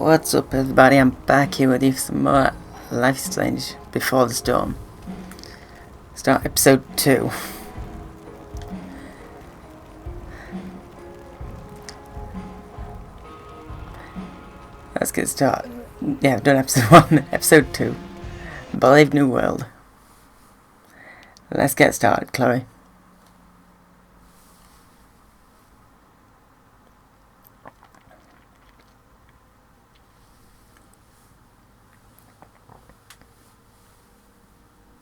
What's up, everybody? I'm back here with you for some more Life is Strange Before the Storm. Start episode 2. Let's get started. Yeah, I've done episode 1, episode 2. Brave New World. Let's get started, Chloe.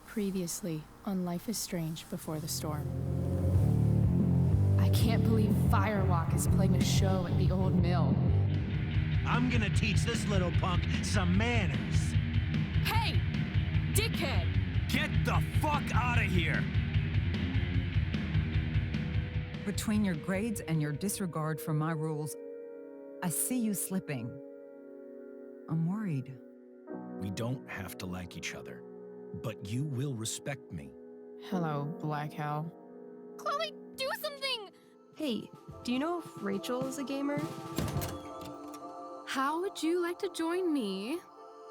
Previously on Life is Strange Before the Storm. I can't believe Firewalk is playing a show at the old mill. I'm gonna teach this little punk some manners. Hey! Dickhead! Get the fuck out of here! Between your grades and your disregard for my rules, I see you slipping. I'm worried. We don't have to like each other, but you will respect me. Hello, Black Hell. Chloe, do something! Hey, do you know if Rachel is a gamer? How would you like to join me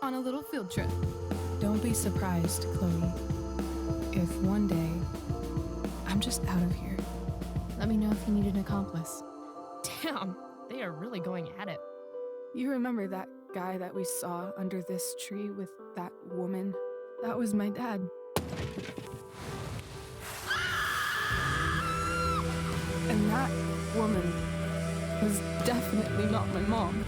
on a little field trip? Don't be surprised, Chloe, if one day I'm just out of here. Let me know if you need an accomplice. Damn, they are really going at it. You remember that guy that we saw under this tree with that woman? That was my dad. And that woman was definitely not my mom.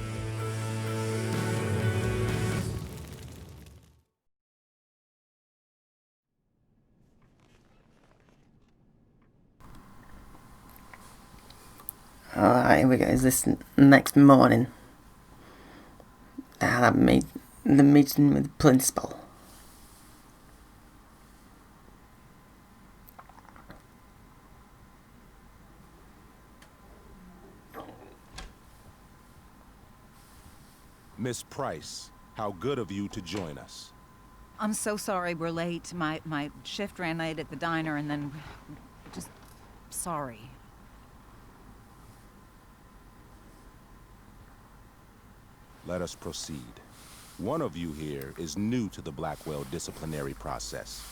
Alright, here we go. Is this next morning? The meeting with the principal. Miss Price, how good of you to join us. I'm so sorry we're late. My shift ran late at the diner and then... just... sorry. Let us proceed. One of you here is new to the Blackwell disciplinary process,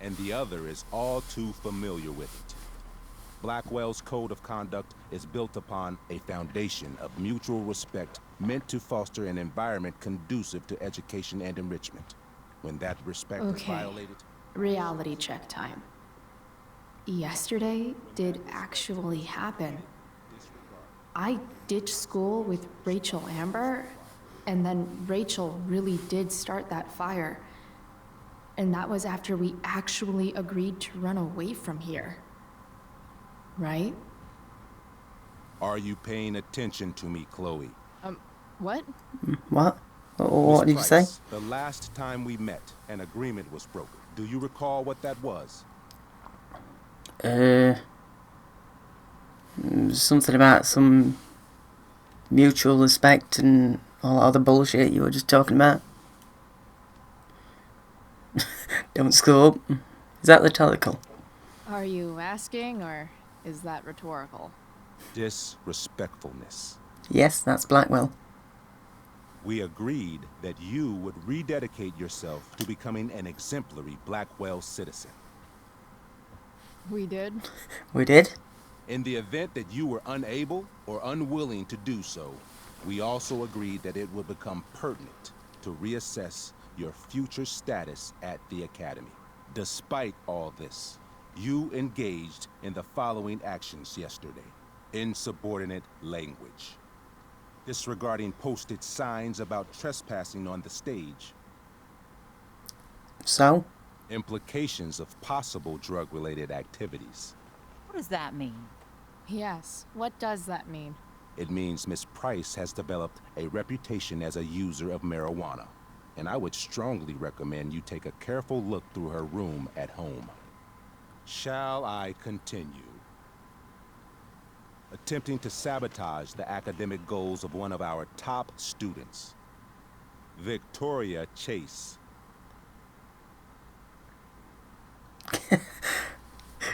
and the other is all too familiar with it. Blackwell's code of conduct is built upon a foundation of mutual respect meant to foster an environment conducive to education and enrichment. When that respect is violated... Reality check time. Yesterday did actually happen. I ditched school with Rachel Amber, and then Rachel really did start that fire. And that was after we actually agreed to run away from here. Right? Are you paying attention to me, Chloe? What? What? What did you Miss say? Price, the last time we met, an agreement was broken. Do you recall what that was? Something about some mutual respect and all that other bullshit you were just talking about. Don't screw up. Is that rhetorical? Are you asking, or is that rhetorical? Disrespectfulness. Yes, that's Blackwell. We agreed that you would rededicate yourself to becoming an exemplary Blackwell citizen. We did? We did? In the event that you were unable or unwilling to do so, we also agreed that it would become pertinent to reassess your future status at the Academy. Despite all this, you engaged in the following actions yesterday. Insubordinate language. Disregarding posted signs about trespassing on the stage. So? Implications of possible drug-related activities. What does that mean? Yes. What does that mean? It means Miss Price has developed a reputation as a user of marijuana, and I would strongly recommend you take a careful look through her room at home. Shall I continue? Attempting to sabotage the academic goals of one of our top students, Victoria Chase.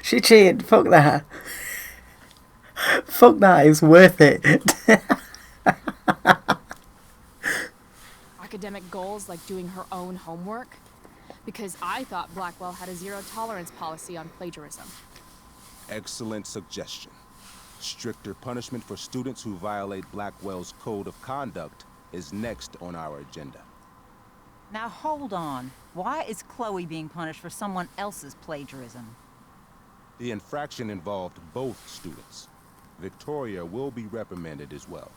She cheated. Fuck that. Fuck that. It's worth it. academic goals like doing her own homework? Because I thought Blackwell had a zero-tolerance policy on plagiarism. Excellent suggestion. Stricter punishment for students who violate Blackwell's code of conduct is next on our agenda. Now hold on. Why is Chloe being punished for someone else's plagiarism? The infraction involved both students. Victoria will be reprimanded as well.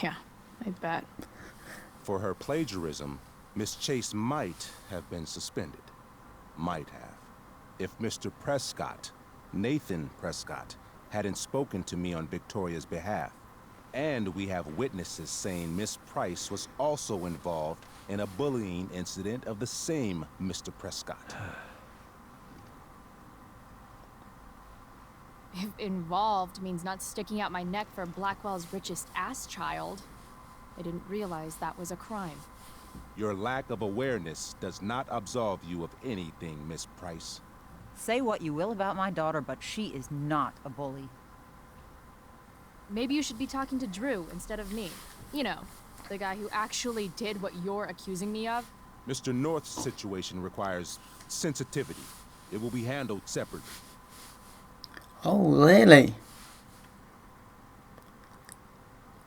Yeah, I bet. For her plagiarism, Miss Chase might have been suspended. Might have. If Mr. Prescott, Nathan Prescott, hadn't spoken to me on Victoria's behalf. And we have witnesses saying Miss Price was also involved in a bullying incident of the same Mr. Prescott. If involved means not sticking out my neck for Blackwell's richest ass child, I didn't realize that was a crime. Your lack of awareness does not absolve you of anything, Miss Price. Say what you will about my daughter, but she is not a bully. Maybe you should be talking to Drew instead of me. You know, the guy who actually did what you're accusing me of. Mr. North's situation requires sensitivity. It will be handled separately. Oh, really?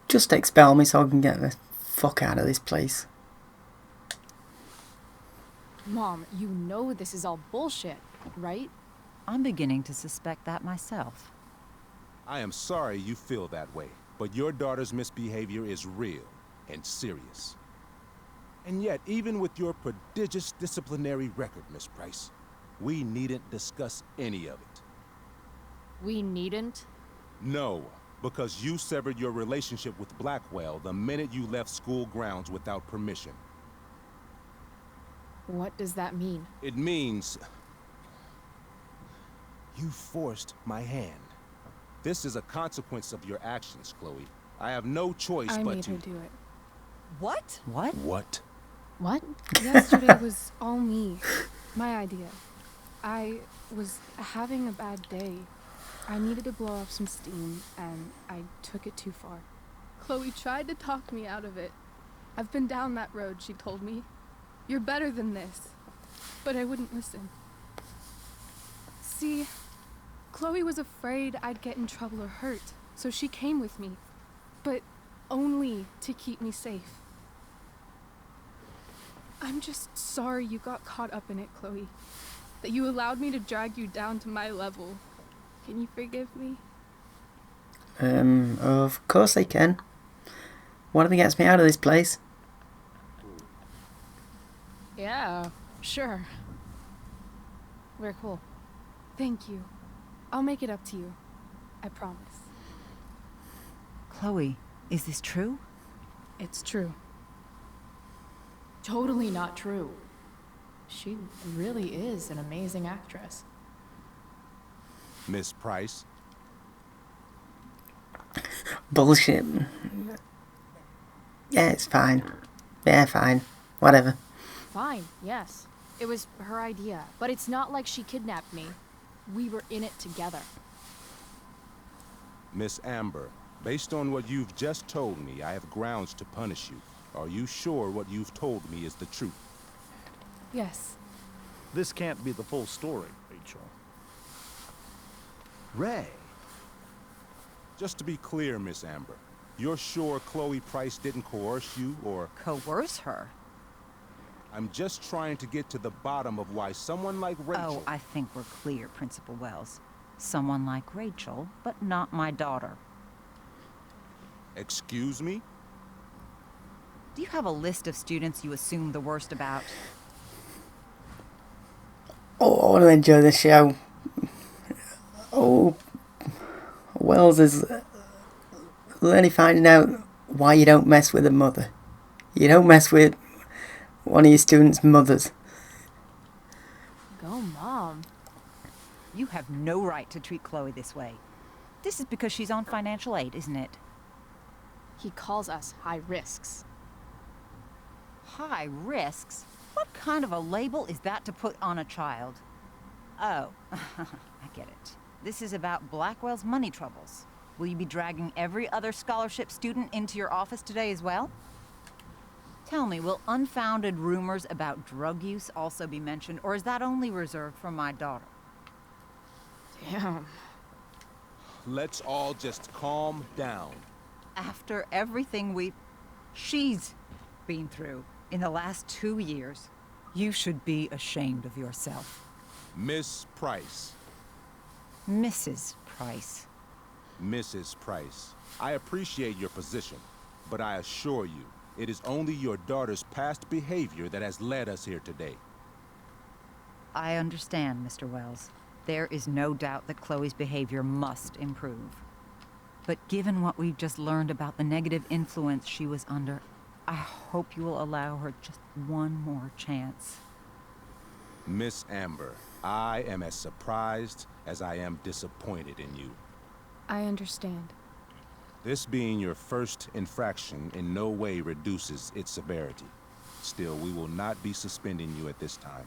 Just expel me so I can get the fuck out of this place. Mom, you know this is all bullshit, right? I'm beginning to suspect that myself. I am sorry you feel that way, but your daughter's misbehavior is real and serious. And yet, even with your prodigious disciplinary record, Miss Price, we needn't discuss any of it. We needn't? No, because you severed your relationship with Blackwell the minute you left school grounds without permission. What does that mean? It means you forced my hand. This is a consequence of your actions, Chloe. I have no choice I but made to... her do it. What? What? What? What? Yesterday was all me. My idea. I was having a bad day. I needed to blow off some steam, and I took it too far. Chloe tried to talk me out of it. I've been down that road, she told me. You're better than this. But I wouldn't listen. See, Chloe was afraid I'd get in trouble or hurt, so she came with me. But only to keep me safe. I'm just sorry you got caught up in it, Chloe. That you allowed me to drag you down to my level. Can you forgive me? Of course I can. Whatever gets me out of this place. Yeah, sure. We're cool. Thank you. I'll make it up to you. I promise. Chloe, is this true? It's true. Totally not true. She really is an amazing actress. Miss Price? Bullshit. Yeah, it's fine. Yeah, fine. Whatever. Fine, yes. It was her idea, but it's not like she kidnapped me. We were in it together. Miss Amber, based on what you've just told me, I have grounds to punish you. Are you sure what you've told me is the truth? Yes. This can't be the full story, Rachel. Ray. Just to be clear, Miss Amber, you're sure Chloe Price didn't coerce you, or... Coerce her? I'm just trying to get to the bottom of why someone like Rachel... Oh, I think we're clear, Principal Wells. Someone like Rachel, but not my daughter. Excuse me? Do you have a list of students you assume the worst about? Oh, I want to enjoy the show. Oh, Wells is really finding out why you don't mess with a mother. You don't mess with one of your students' mothers. Go, Mom. You have no right to treat Chloe this way. This is because she's on financial aid, isn't it? He calls us high risks. High risks? What kind of a label is that to put on a child? Oh, I get it. This is about Blackwell's money troubles. Will you be dragging every other scholarship student into your office today as well? Tell me, will unfounded rumors about drug use also be mentioned, or is that only reserved for my daughter? Damn. Let's all just calm down. After everything she's been through in the last 2 years, you should be ashamed of yourself. Miss Price. Mrs. Price. Mrs. Price, I appreciate your position, but I assure you, it is only your daughter's past behavior that has led us here today. I understand, Mr. Wells. There is no doubt that Chloe's behavior must improve. But given what we've just learned about the negative influence she was under, I hope you will allow her just one more chance. Miss Amber, I am as surprised as I am disappointed in you. I understand. This being your first infraction in no way reduces its severity. Still, we will not be suspending you at this time.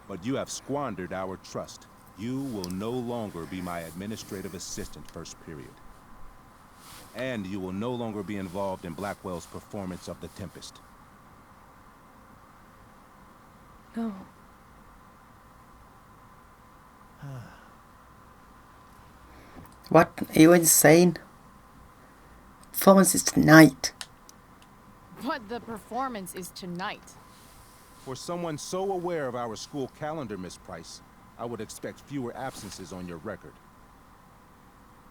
But you have squandered our trust. You will no longer be my administrative assistant first period. And you will no longer be involved in Blackwell's performance of The Tempest. No. What? Are you insane? Performance is tonight. What the performance is tonight. For someone so aware of our school calendar, Miss Price, I would expect fewer absences on your record.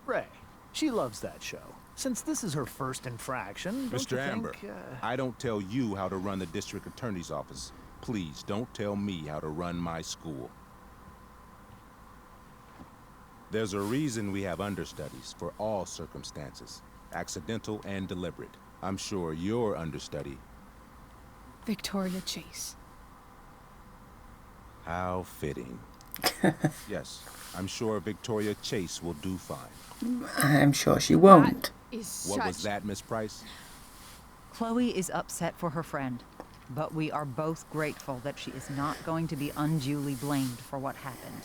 Ray, she loves that show. Since this is her first infraction, don't Mr. you Amber, think, I don't tell you how to run the district attorney's office. Please don't tell me how to run my school. There's a reason we have understudies for all circumstances, accidental and deliberate. I'm sure your understudy. Victoria Chase. How fitting. Yes, I'm sure Victoria Chase will do fine. I'm sure she won't. What was that, Miss Price? Chloe is upset for her friend, but we are both grateful that she is not going to be unduly blamed for what happened.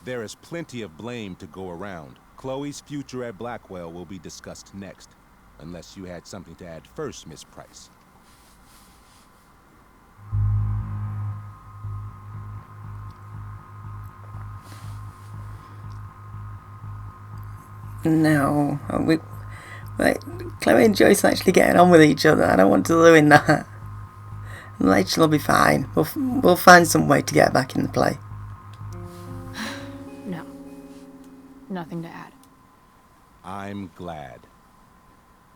There is plenty of blame to go around. Chloe's future at Blackwell will be discussed next, unless you had something to add first, Miss Price. No, Chloe and Joyce are actually getting on with each other. I don't want to ruin that. Rachel will be fine. We'll find some way to get back in the play. No. Nothing to add. I'm glad.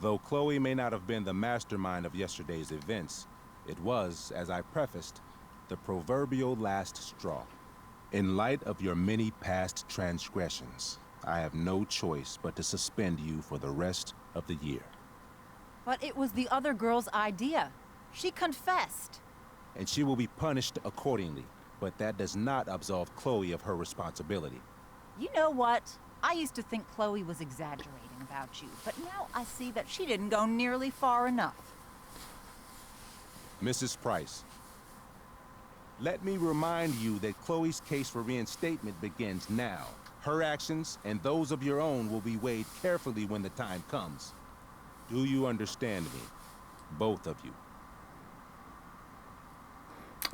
Though Chloe may not have been the mastermind of yesterday's events, it was, as I prefaced, the proverbial last straw. In light of your many past transgressions, I have no choice but to suspend you for the rest of the year. But it was the other girl's idea. She confessed. And she will be punished accordingly, but that does not absolve Chloe of her responsibility. You know what? I used to think Chloe was exaggerating about you, but now I see that she didn't go nearly far enough. Mrs. Price, let me remind you that Chloe's case for reinstatement begins now. Her actions and those of your own will be weighed carefully when the time comes. Do you understand me? Both of you.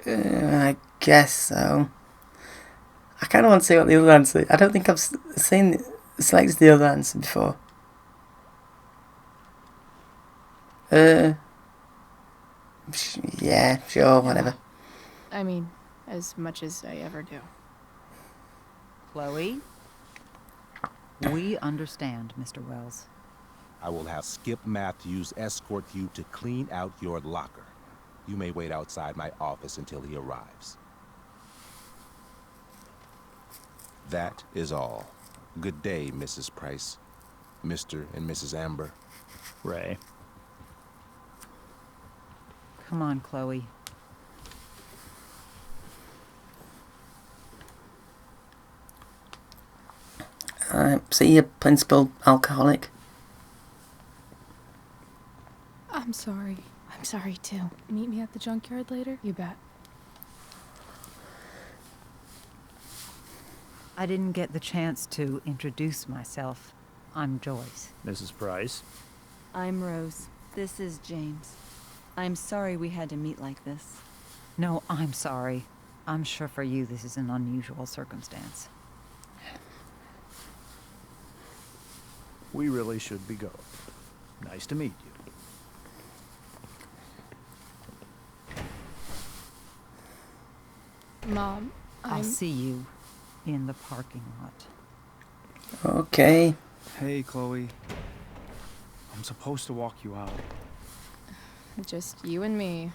I guess so. I kind of want to see what the other answer. I don't think I've selected the other answer before. Yeah, sure, whatever. I mean, as much as I ever do. Chloe? We understand, Mr. Wells. I will have Skip Matthews escort you to clean out your locker. You may wait outside my office until he arrives. That is all. Good day, Mrs. Price. Mr. and Mrs. Amber. Ray. Come on, Chloe. See you, Principal Alcoholic. I'm sorry. I'm sorry too. Meet me at the junkyard later? You bet. I didn't get the chance to introduce myself. I'm Joyce. Mrs. Price. I'm Rose. This is James. I'm sorry we had to meet like this. No, I'm sorry. I'm sure for you this is an unusual circumstance. We really should be going. Nice to meet you. Mom, I'll see you in the parking lot. Okay. Hey, Chloe. I'm supposed to walk you out. Just you and me.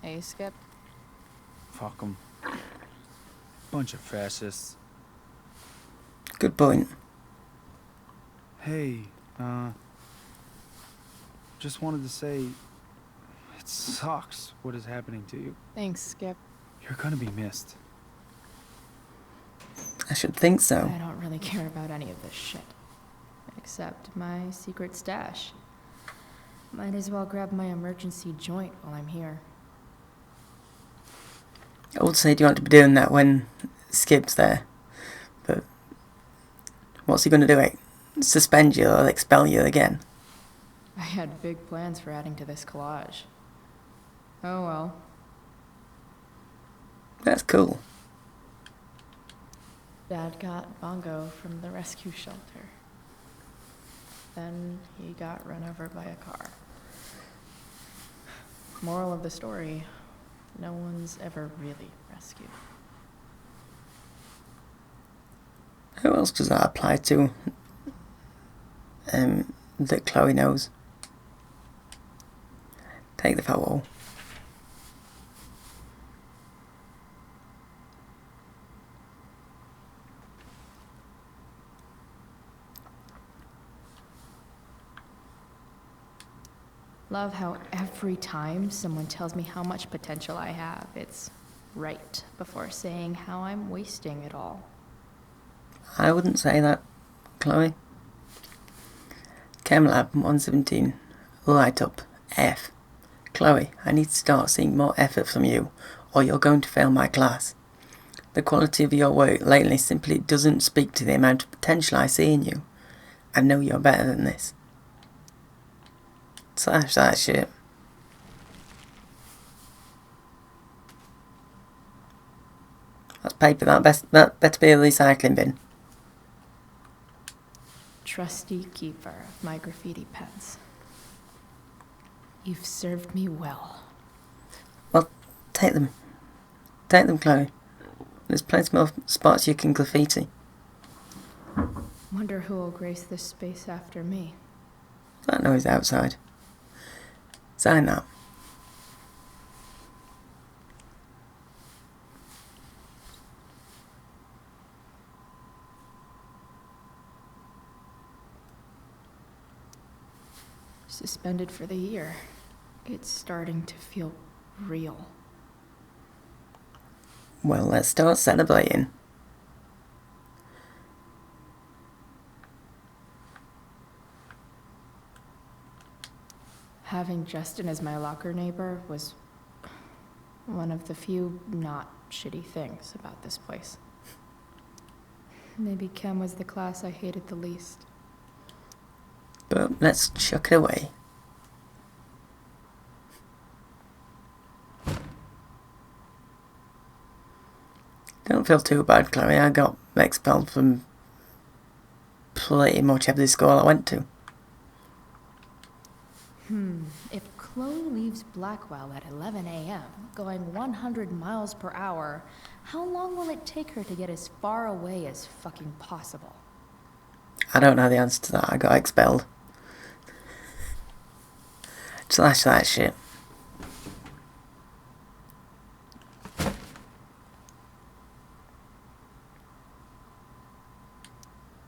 Hey, Skip. Fuck 'em. Bunch of fascists. Good point. Hey, just wanted to say, it sucks what is happening to you. Thanks, Skip. You're gonna be missed. I should think so. I don't really care about any of this shit. Except my secret stash. Might as well grab my emergency joint while I'm here. I would say, do you want to be doing that when Skip's there? But what's he going to do? Suspend you or expel you again? I had big plans for adding to this collage. Oh well. That's cool. Dad got Bongo from the rescue shelter. Then he got run over by a car. Moral of the story, no one's ever really rescued. Who else does that apply to? That Chloe knows. Take the photo. Love how every time someone tells me how much potential I have, it's right before saying how I'm wasting it all. I wouldn't say that, Chloe. ChemLab 117. Light up. F. Chloe, I need to start seeing more effort from you, or you're going to fail my class. The quality of your work lately simply doesn't speak to the amount of potential I see in you. I know you're better than this. Slash that shit. That's paper, that better be a recycling bin. Trusty keeper of my graffiti pens. You've served me well. Well, take them. Take them, Chloe. There's plenty more spots you can graffiti. Wonder who will grace this space after me. That noise outside. Sign that. Suspended for the year. It's starting to feel real. Well, let's start celebrating. Having Justin as my locker neighbor was one of the few not shitty things about this place. Maybe Chem was the class I hated the least. But let's chuck it away. Don't feel too bad, Chloe. I got expelled from pretty much every school I went to. If Chloe leaves Blackwell at 11 a.m., going 100 miles per hour, how long will it take her to get as far away as fucking possible? I don't know the answer to that. I got expelled. Slash that shit.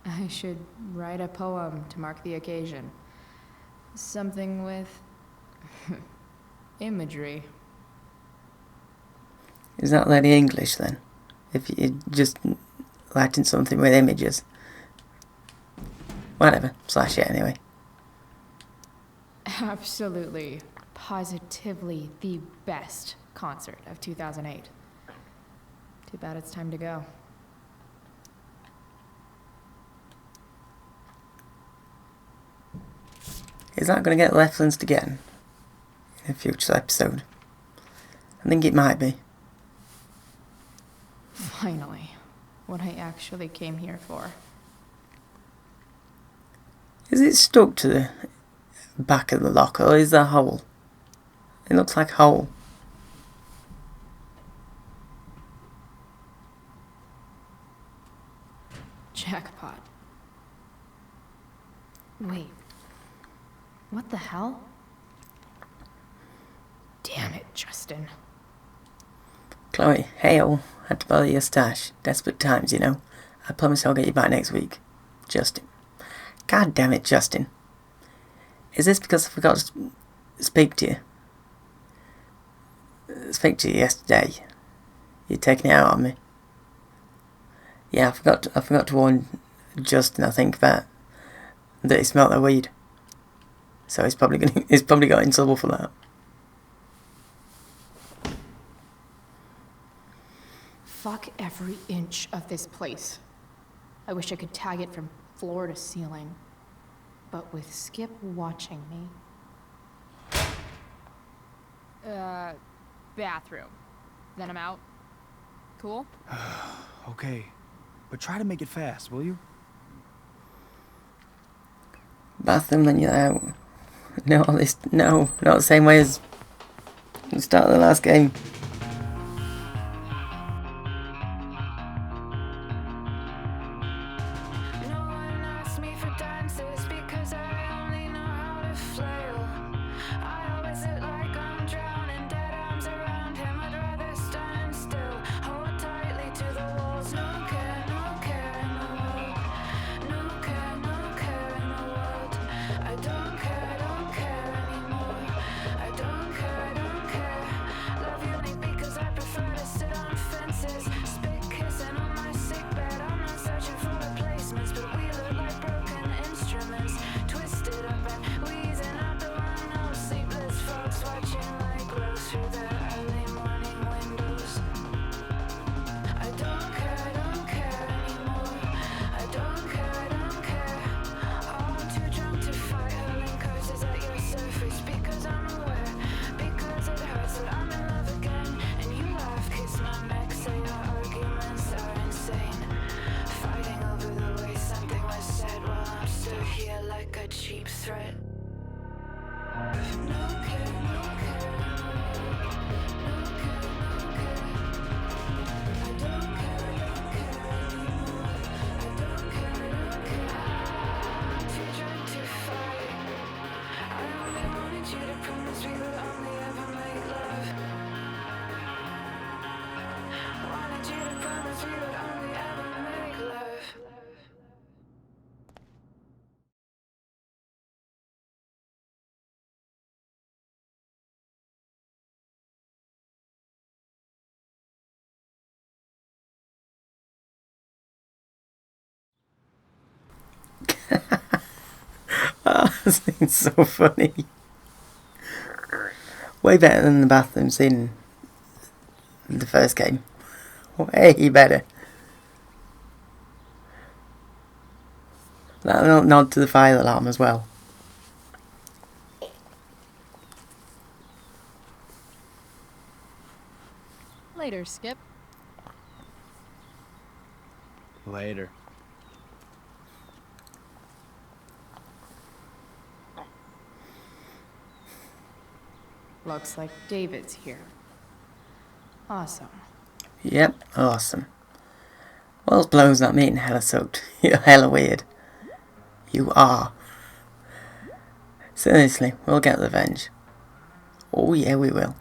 I should write a poem to mark the occasion. Something with imagery. Is that Lady English then? If you just writing something with images. Whatever. Slash it anyway. Absolutely, positively the best concert of 2008. Too bad it's time to go. Is that going to get referenced again in a future episode? I think it might be. Finally, what I actually came here for. Is it stuck to the back of the locker, or is there a hole? It looks like a hole. Jackpot. Wait. What the hell? Damn it, Justin. Chloe, Hale, had to borrow your stash. Desperate times, you know. I promise I'll get you back next week. Justin. God damn it, Justin. Is this because I forgot to speak to you? Speak to you yesterday. You're taking it out on me. Yeah, I forgot to warn Justin, I think, that he smelled the weed. So he's probably got in trouble for that. Fuck every inch of this place. I wish I could tag it from floor to ceiling. But with Skip watching me. Bathroom. Then I'm out. Cool? Okay, but try to make it fast, will you? Bathroom, then you're out. No, not the same way as the start of the last game. Oh, this thing's so funny. Way better than the bathroom scene in the first game. Way better. That'll nod to the fire alarm as well. Later, Skip. Later. Looks like David's here. Awesome. Yep, awesome. Well, blows that meeting hella sucked. You're hella weird. You are. Seriously, we'll get revenge. Oh yeah, we will.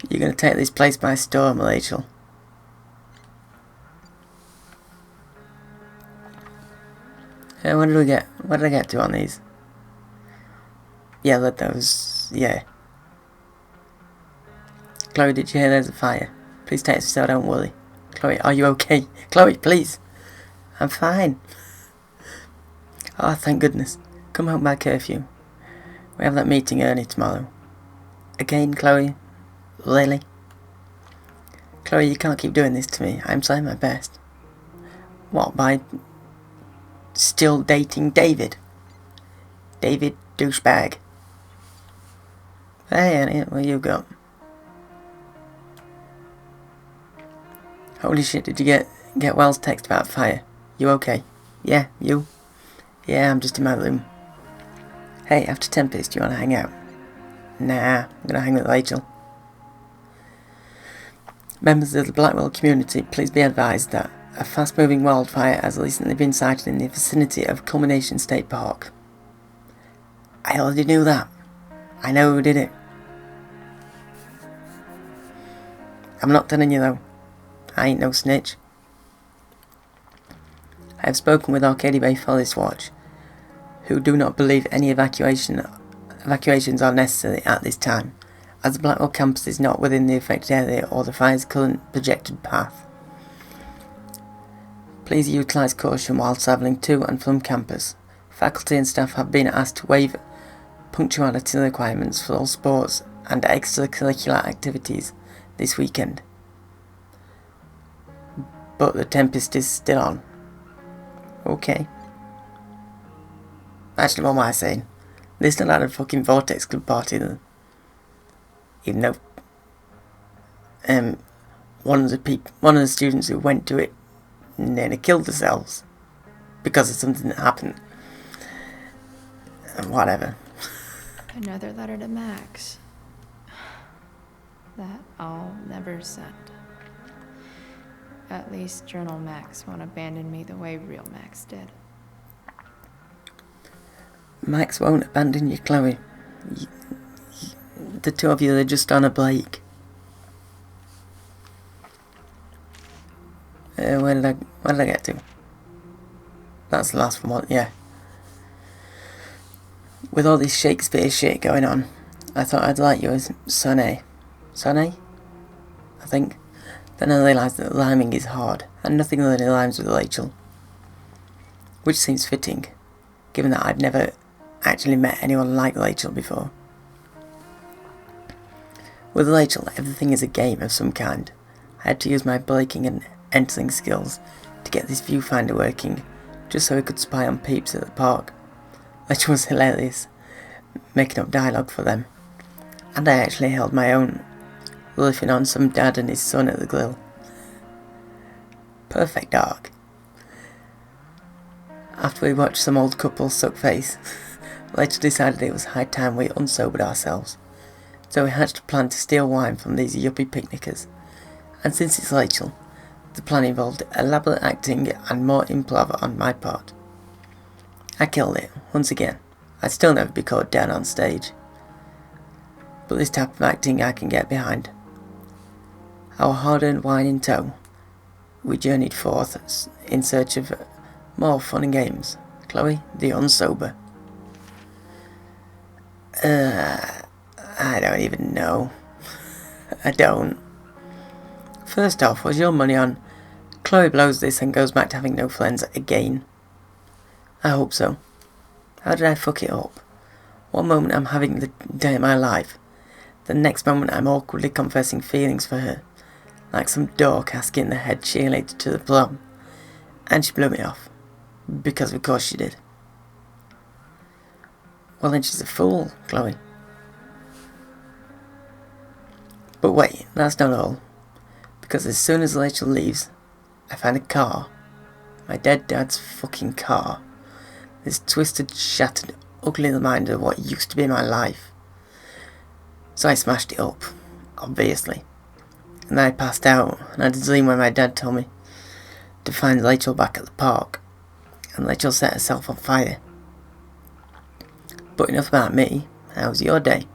You're gonna take this place by storm, Rachel. Hey, what did we get? What did I get to on these? Yeah, let those... yeah. Chloe, did you hear there's a fire? Please take it so don't worry. Chloe, are you okay? Chloe, please. I'm fine. Oh, thank goodness. Come home by curfew. We have that meeting early tomorrow. Again, Chloe? Really? Chloe, you can't keep doing this to me. I'm trying my best. What, by still dating David. David douchebag. Hey Annie, what you got? Holy shit, did you get Wells' text about fire? You okay? Yeah, you? Yeah, I'm just in my room. Hey, after Tempest, do you want to hang out? Nah, I'm gonna hang with Rachel. Members of the Blackwell community, please be advised that a fast-moving wildfire has recently been sighted in the vicinity of Culmination State Park. I already knew that. I know who did it. I'm not telling you though. I ain't no snitch. I have spoken with Arcadia Bay Forest Watch, who do not believe any evacuations are necessary at this time, as the Blackwell campus is not within the affected area or the fire's current projected path. Please utilise caution while travelling to and from campus. Faculty and staff have been asked to waive punctuality requirements for all sports and extracurricular activities this weekend. But the Tempest is still on. Okay. Actually, what am I saying? They still had a fucking Vortex Club party then. Even though one of the students who went to it nearly killed themselves because of something that happened. And whatever. Another letter to Max. That I'll never send. At least Journal Max won't abandon me the way real Max did. Max won't abandon you, Chloe. The two of you are just on a break. Where did I get to? That's the last one, yeah. With all this Shakespeare shit going on, I thought I'd like you as Sonnet. Sonnet? I think. Then I realised that rhyming is hard, and nothing really rhymes with Rachel. Which seems fitting, given that I'd never actually met anyone like Rachel before. With Rachel, everything is a game of some kind. I had to use my breaking and entering skills to get this viewfinder working, just so I could spy on peeps at the park. Which was hilarious, making up dialogue for them. And I actually held my own, riffing on some dad and his son at the grill. Perfect arc. After we watched some old couple suck face, Rachel decided it was high time we unsobered ourselves. So we hatched a plan to steal wine from these yuppie picnickers. And since it's Rachel, the plan involved elaborate acting and more improv on my part. I killed it, once again. I'd still never be caught down on stage. But this type of acting I can get behind. Our hard-earned wine in tow, we journeyed forth in search of more fun and games. Chloe, the unsober. I don't even know. I don't. First off, was your money on Chloe blows this and goes back to having no friends again? I hope so. How did I fuck it up? One moment I'm having the day of my life. The next moment I'm awkwardly confessing feelings for her. Like some dork asking the head cheerleader to the prom. And she blew me off. Because of course she did. Well then she's a fool, Chloe. But wait, that's not all. Because as soon as Rachel leaves, I find a car. My dead dad's fucking car. This twisted, shattered, ugly reminder of what used to be my life. So I smashed it up, obviously. And then I passed out, and I had a dream where my dad told me to find Rachel back at the park. And Rachel set herself on fire. But enough about me. How was your day?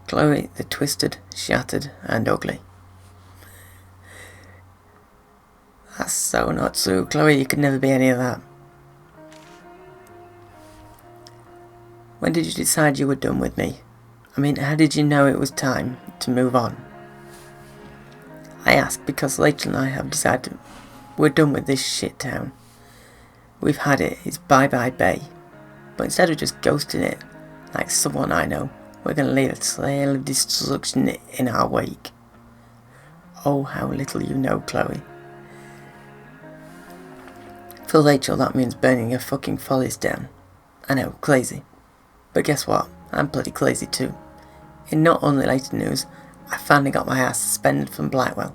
Chloe, the twisted, shattered, and ugly. That's so not true, Chloe. You could never be any of that. When did you decide you were done with me? I mean, how did you know it was time to move on? I ask because Rachel and I have decided we're done with this shit town. We've had it, it's bye-bye Bay. But instead of just ghosting it, like someone I know, we're going to leave a trail of destruction in our wake. Oh, how little you know, Chloe. For Rachel, that means burning her fucking follies down. I know, crazy. But guess what? I'm bloody crazy too. In not unrelated news, I finally got my ass suspended from Blackwell.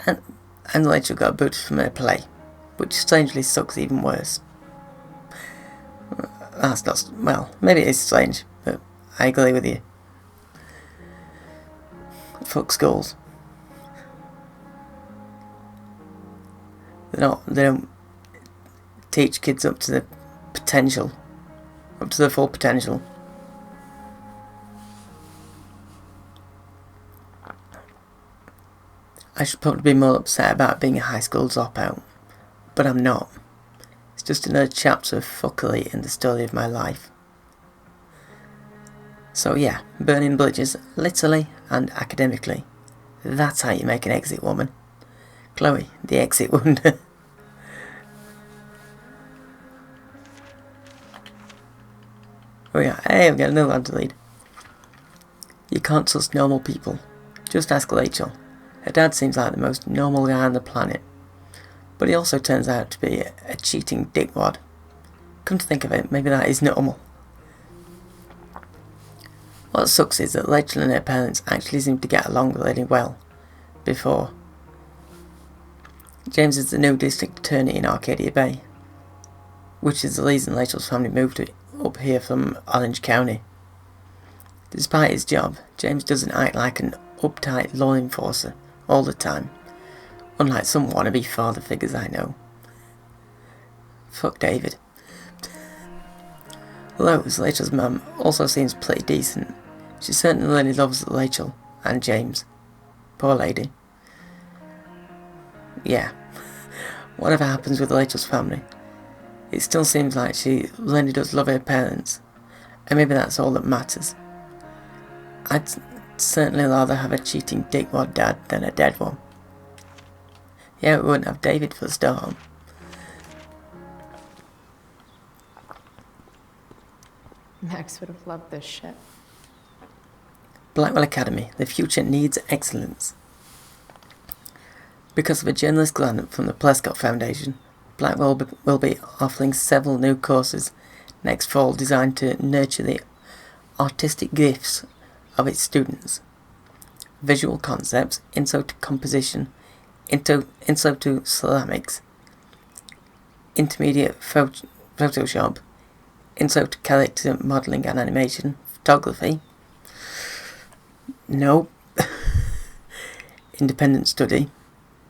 And Rachel got booted from her play, which strangely sucks even worse. That's not, well, maybe it is strange, but I agree with you. Fuck schools. They don't teach kids up to their potential, up to their full potential. I should probably be more upset about being a high school dropout, but I'm not. It's just another chapter of fuckery in the story of my life. So yeah, burning bridges, literally and academically. That's how you make an exit woman. Chloe, the exit wonder. Oh yeah, hey, I've got another one to read. You can't trust normal people. Just ask Rachel. Her dad seems like the most normal guy on the planet. But he also turns out to be a cheating dickwad. Come to think of it, maybe that is normal. What sucks is that Rachel and her parents actually seem to get along really well. Before. James is the new district attorney in Arcadia Bay, which is the reason Rachel's family moved up here from Orange County. Despite his job, James doesn't act like an uptight law enforcer all the time, unlike some wannabe father figures I know. Fuck David. Rose, Rachel's mum, also seems pretty decent. She certainly really loves Rachel and James. Poor lady. Yeah. Whatever happens with Rachel's family, it still seems like she really does love her parents, and maybe that's all that matters. I'd certainly rather have a cheating dickwad dad than a dead one. Yeah, we wouldn't have David for a start. Max would have loved this shit. Blackwell Academy, the future needs excellence. Because of a generous grant from the Prescott Foundation, Blackwell will be offering several new courses next fall designed to nurture the artistic gifts of its students. Visual concepts, intro to composition, intro to ceramics, intermediate Photoshop, intro to character modelling and animation, photography. Nope. Independent study,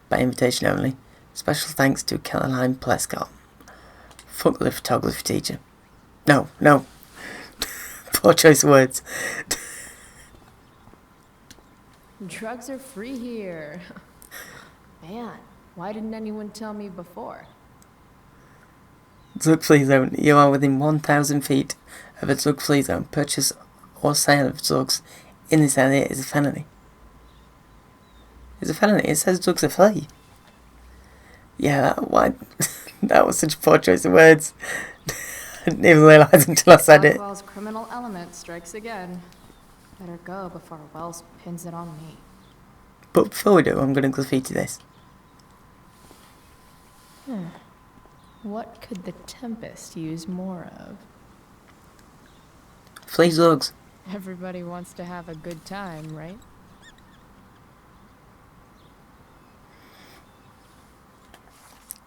by invitation only. Special thanks to Caroline Prescott. Fuck the photography teacher. No. Poor choice of words. Drugs are free here. Man, why didn't anyone tell me before? Drug-free zone. You are within 1,000 feet of a drug-free zone. Purchase or sale of drugs in this area is a felony. It's a felony. It says drugs are free. Yeah, why? That was such a poor choice of words. I didn't even realise until I said it. Blackwell's criminal element strikes again. Better go before Wells pins it on me. But before we do, I'm going to graffiti this. What could the Tempest use more of? Free drugs. Everybody wants to have a good time, right?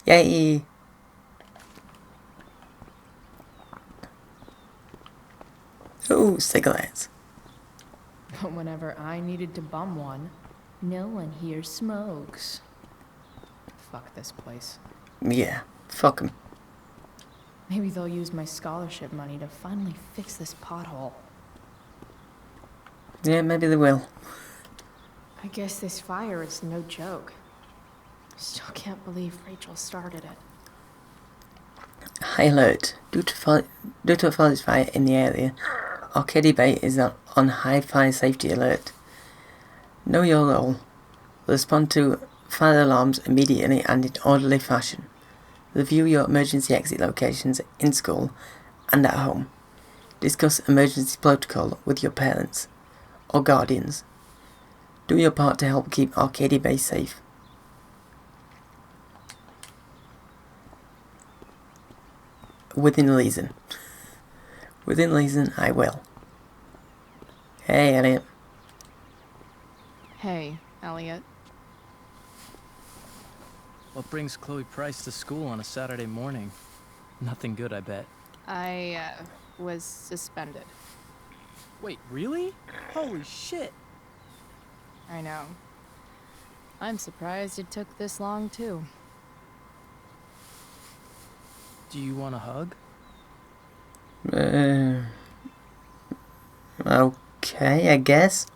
Yay! Ooh, cigarettes. But whenever I needed to bum one, no one here smokes. Fuck this place. Yeah, fuck 'em. Maybe they'll use my scholarship money to finally fix this pothole. Yeah, maybe they will. I guess this fire is no joke. Still can't believe Rachel started it. High alert. Due to a forest fire in the area, Arcadia Bay is on high fire safety alert. Know your role. Respond to fire alarms immediately and in orderly fashion. Review your emergency exit locations in school and at home. Discuss emergency protocol with your parents or guardians. Do your part to help keep Arcadia Bay safe. within reason. Within reason, I will. Hey, Elliot. Hey, Elliot. What brings Chloe Price to school on a Saturday morning? Nothing good, I bet. I was suspended. Wait, really? Holy shit. I know. I'm surprised it took this long, too. Do you want a hug? Okay, I guess.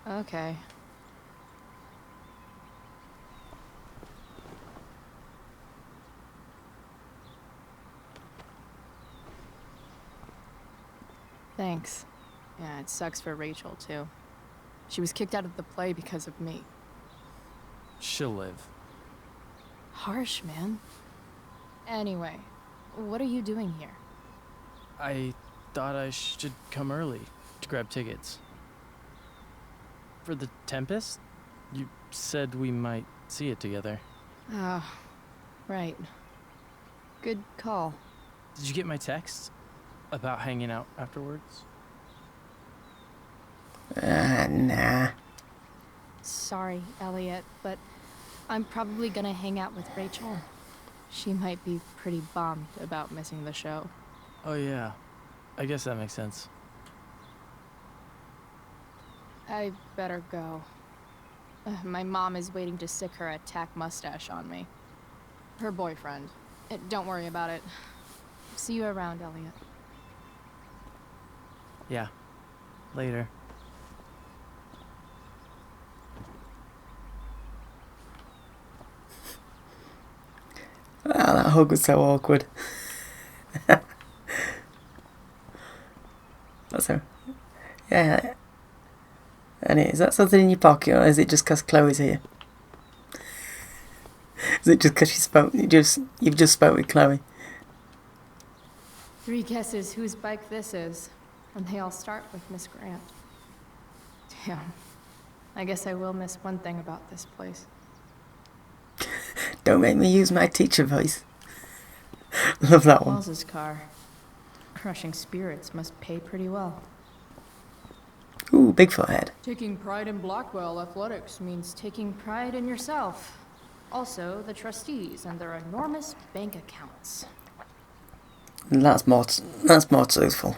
Okay. Thanks. Yeah, it sucks for Rachel, too. She was kicked out of the play because of me. She'll live. Harsh, man. Anyway, what are you doing here? I thought I should come early to grab tickets. For the Tempest? You said we might see it together. Oh, right. Good call. Did you get my text? About hanging out afterwards? Nah. Sorry, Elliot, but I'm probably gonna hang out with Rachel. She might be pretty bummed about missing the show. Oh yeah. I guess that makes sense. I better go. My mom is waiting to stick her attack mustache on me. Her boyfriend. Don't worry about it. See you around, Elliot. Yeah. Later. Ah, that hug was so awkward. That's so. Yeah. And is that something in your pocket, or is it just because Chloe's here? Is it just because you've just spoke with Chloe? 3 guesses whose bike this is, and they all start with Miss Grant. Damn. I guess I will miss one thing about this place. Don't make me use my teacher voice. Love that one. Wells's car. Crushing spirits must pay pretty well. Ooh, Bigfoot head. Taking pride in Blackwell athletics means taking pride in yourself. Also, the trustees and their enormous bank accounts. That's more truthful.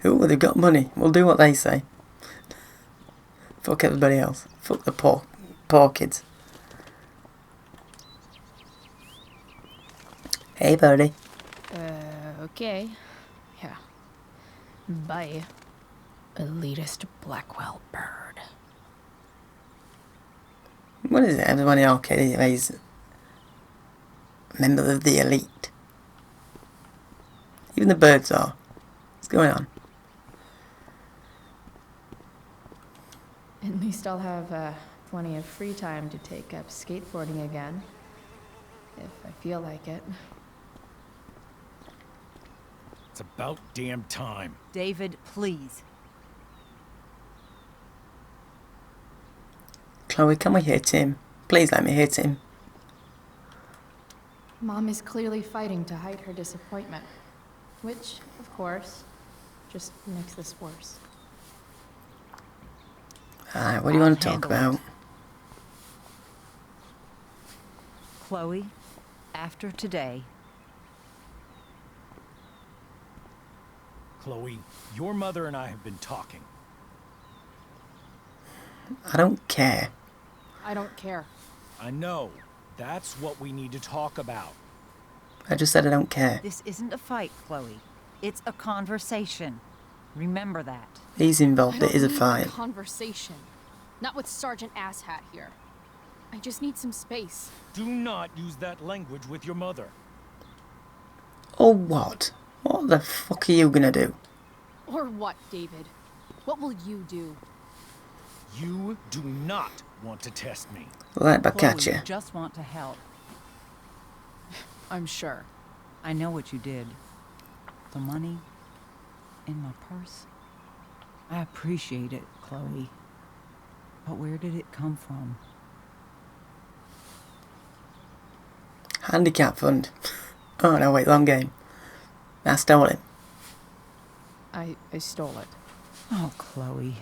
Ooh, they've got money. We'll do what they say. Fuck everybody else. Fuck the poor kids. Hey, buddy. Okay. Yeah. Bye. Elitist Blackwell bird. What is it? Everyone in Arcadia is a member of the elite. Even the birds are. What's going on? At least I'll have plenty of free time to take up skateboarding again. If I feel like it. It's about damn time. David, please. Chloe, can we hit him? Please let me hit him. Mom is clearly fighting to hide her disappointment. Which, of course, just makes this worse. Alright, what do you want to talk about? Chloe, after today... Chloe, your mother and I have been talking. I don't care. I don't care. I know. That's what we need to talk about. I just said I don't care. This isn't a fight, Chloe. It's a conversation. Remember that. He's involved. It is a fight. Conversation. Not with Sergeant Asshat here. I just need some space. Do not use that language with your mother. Or what? What the fuck are you gonna do? Or what, David? What will you do? You do not want to test me. Right back at you. You just want to help. I'm sure. I know what you did. The money in my purse. I appreciate it, Chloe. But where did it come from? Handicap fund. Oh no, wait, wrong game. I stole it. I stole it. Oh, Chloe.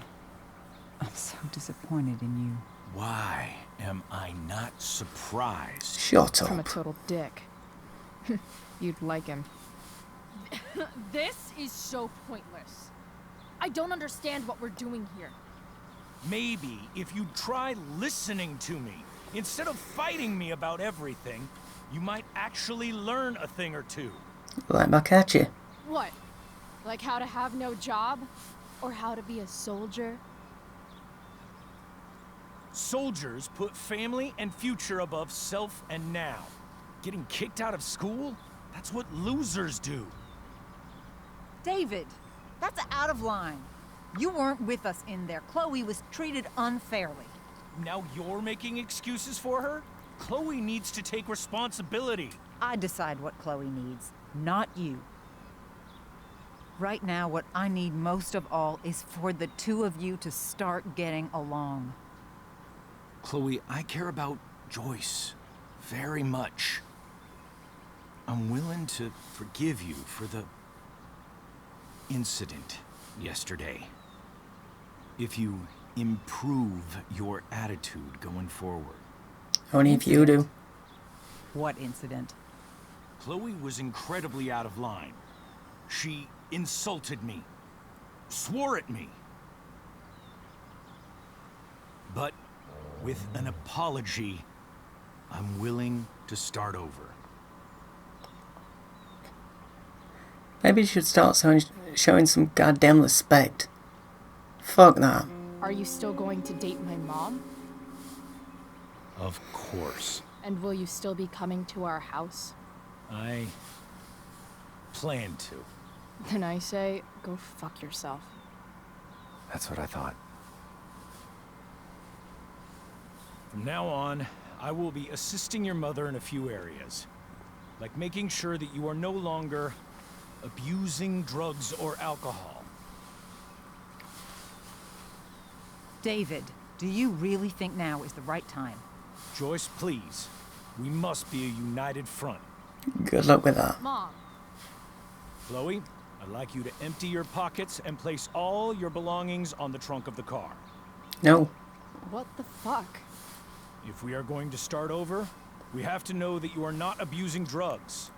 I'm so disappointed in you. Why am I not surprised? Shut From a up. total dick. You'd like him. This is so pointless. I don't understand what we're doing here. Maybe if you'd try listening to me, instead of fighting me about everything, you might actually learn a thing or two. Right back at you. What? Like how to have no job? Or how to be a soldier? Soldiers put family and future above self and now. Getting kicked out of school? That's what losers do. David, that's out of line. You weren't with us in there. Chloe was treated unfairly. Now you're making excuses for her? Chloe needs to take responsibility. I decide what Chloe needs, not you. Right now, what I need most of all is for the two of you to start getting along. Chloe, I care about Joyce very much. I'm willing to forgive you for the incident yesterday. If you improve your attitude going forward. Only if you do. What incident? Chloe was incredibly out of line. She insulted me, swore at me. But with an apology, I'm willing to start over. Maybe you should start showing some goddamn respect. Fuck that. Are you still going to date my mom? Of course. And will you still be coming to our house? I plan to. Then I say, go fuck yourself. That's what I thought. From now on, I will be assisting your mother in a few areas. Like making sure that you are no longer abusing drugs or alcohol. David, do you really think now is the right time? Joyce, please. We must be a united front. Good luck with that. Mom. Chloe, I'd like you to empty your pockets and place all your belongings on the trunk of the car. No. What the fuck? If we are going to start over, we have to know that you are not abusing drugs.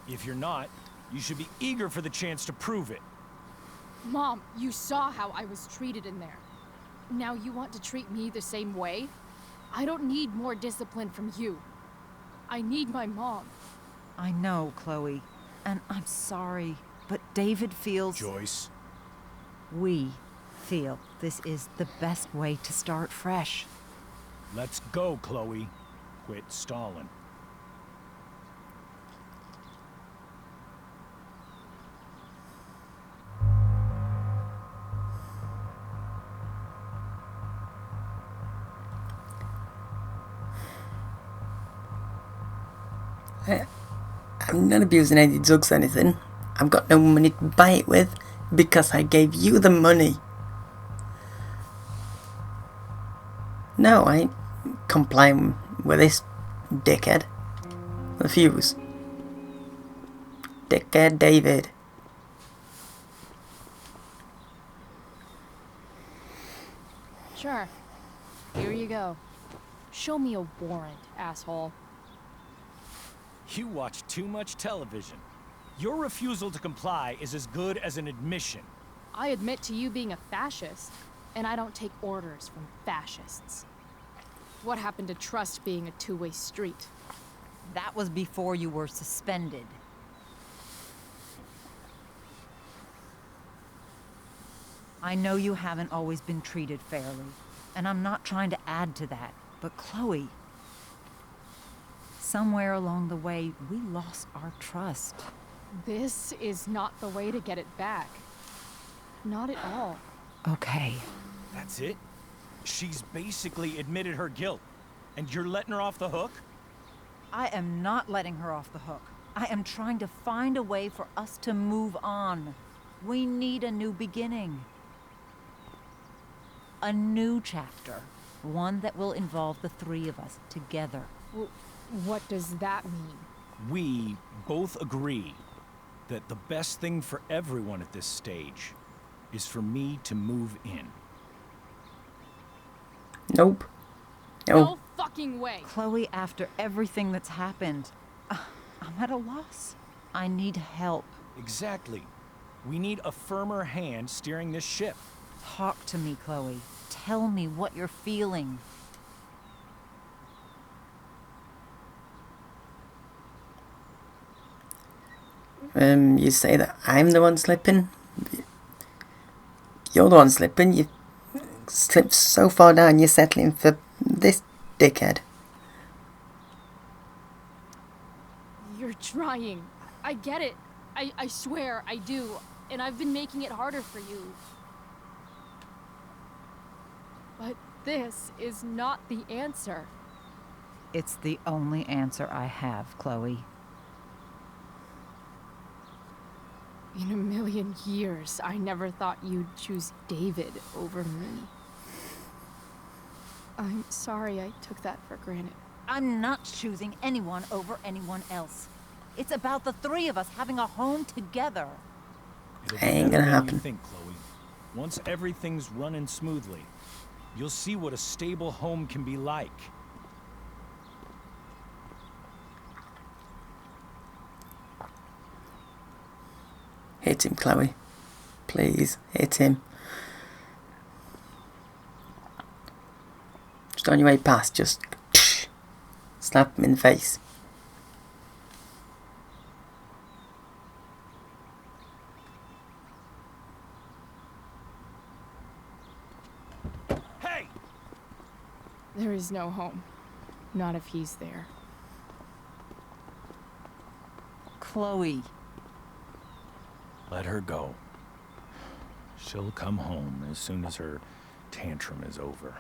If you're not, you should be eager for the chance to prove it. Mom, you saw how I was treated in there. Now you want to treat me the same way? I don't need more discipline from you. I need my mom. I know, Chloe, and I'm sorry, but David feels... Joyce. We feel this is the best way to start fresh. Let's go, Chloe. Quit stalling. I'm not abusing any drugs or anything. I've got no money to buy it with because I gave you the money. No, I ain't complying with this dickhead. Refuse. Dickhead David. Sure. Here you go. Show me a warrant, asshole. You watch too much television. Your refusal to comply is as good as an admission. I admit to you being a fascist, and I don't take orders from fascists. What happened to trust being a two-way street? That was before you were suspended. I know you haven't always been treated fairly, and I'm not trying to add to that, but Chloe, somewhere along the way, we lost our trust. This is not the way to get it back. Not at all. Okay. That's it? She's basically admitted her guilt, and you're letting her off the hook? I am not letting her off the hook. I am trying to find a way for us to move on. We need a new beginning. A new chapter. One that will involve the three of us together. What does that mean? We both agree that the best thing for everyone at this stage is for me to move in. Nope. No fucking way. Chloe, after everything that's happened, I'm at a loss. I need help. Exactly. We need a firmer hand steering this ship. Talk to me, Chloe. Tell me what you're feeling. You say that I'm the one slipping? You're the one slipping. You slipped so far down, you're settling for this dickhead. You're trying. I get it. I swear, I do. And I've been making it harder for you. But this is not the answer. It's the only answer I have, Chloe. In a million years, I never thought you'd choose David over me. I'm sorry I took that for granted. I'm not choosing anyone over anyone else. It's about the three of us having a home together. It'll be Ain't better gonna than you happen. think, Chloe. Once everything's running smoothly, you'll see what a stable home can be like. Hit him, Chloe. Please, hit him. Just on your way past, just slap him in the face. Hey! There is no home. Not if he's there. Chloe. Let her go. She'll come home as soon as her tantrum is over.